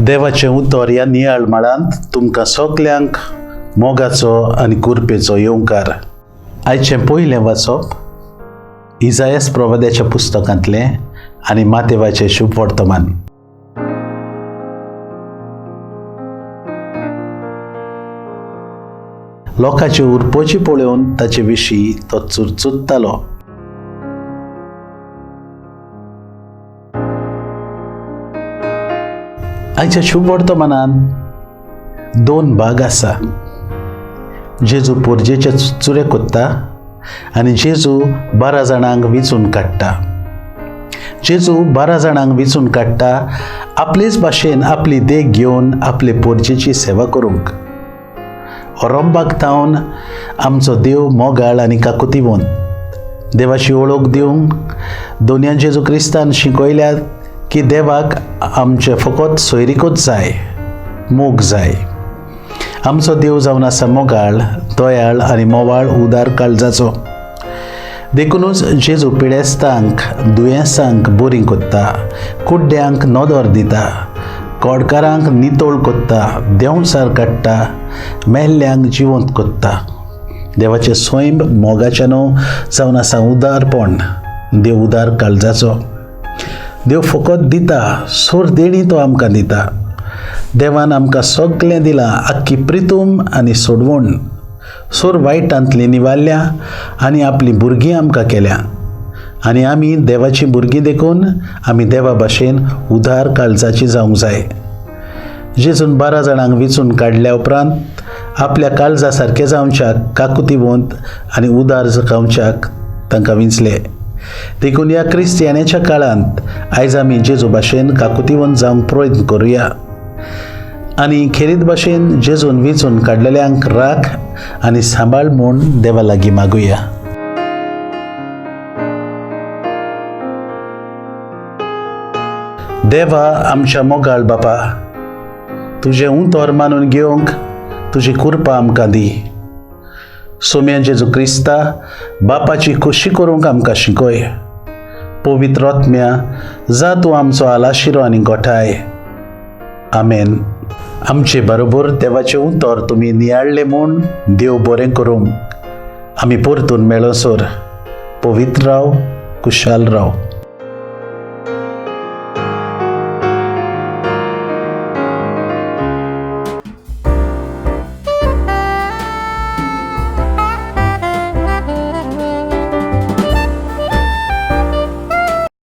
देवाचें उतर ह्या नियाळ माळांत तुमकां सगल्यांक मोगाचो आनी कुरपेचो येवकार. आयचें पयलें वाचप इसायास प्रवाद्याच्या पुस्तकांतलें आनी मातेवाचें शुभ वर्तमान. लोकांची उरपोची पळोवन ताचे विशीं तो चुरचुत्तालो. आयच्या शुभ वर्तमानांत 2 भाग आसा. जेजू पोरजेचे चुरे कोत्ता आनी जेजू 12 जाणांक वेंचून काडटा. जेजू 12 जाणांक वेंचून काडटा आपलेच भाशेन आपली देख घेवन आपले पोरजेची सेवा करूंक. रंबाक थावन आमचो देव मोगाळ आनी काकुतीवंत. देवाची वळख दिवंक दोनया जेजू क्रिस्तान शिकयल्यात की देवाक आमचे फकत सोयरीकूच जाय, मोग जाय. आमचो देव जावन आसा मोगाळ, दयाळ आनी मोवाळ उदार काळजाचो. देखूनच जेजू पिडेस्तांक दुयेंसांक बरी कोत्ता, कुड्ड्यांक नदर दिता, कोडकारांक नितोळ कोत्ता, देंवसार काडटा, मेल्ल्यांक जिवंत कोत्ता. देवाचें स्वयं मोगाचें जावन आसा उदारपण. देव उदार काळजाचो. देव फकत दिता, सोर देणी तो आमकां दिता. देवान आमकां सगळें दिलां, आख्खी प्रितूम आनी सोडवण. सोर वायटांतली निवारल्या आनी आपली भुरगीं आमकां केल्या. आनी आमी देवाची भुरगीं देखून आमी देवा भाशेन उदार काळजाची जावंक जाय. जेजून 12 जाणांक वेंचून काडल्या उपरांत आपल्या काळजा सारके जावच्याक, काकुतीवंत आनी उदार जावच्याक तांकां वेंचले. देखून ह्या क्रिस्तियानेच्या काळांत आयज आमी जेजू भाशेन काकुतीवंत जावंक प्रयत्न करुया आनी खेरीत भाशेन जेजून वेंचून काडलेल्यांक राख आनी सांबाळ म्हूण देवा लागीं मागुया. देवा आमच्या मोगाळ बापा, तुजें उतर मानून घेवंक तुजी कृपा आमकां दी. सोम्या जेजू क्रिस्ता बापाची खोशी करूंक आमकां शिकय. पवित्र आत्म्या, जा तूं आमचो आलाशिरो आनी गोठाय. आमेन. आमचे बरोबर देवाचें उतर तुमी नियाळ्ळें म्हूण देव बरें करूंक. आमी परतून मेळोसर पवित्र राव, कुशाल राव.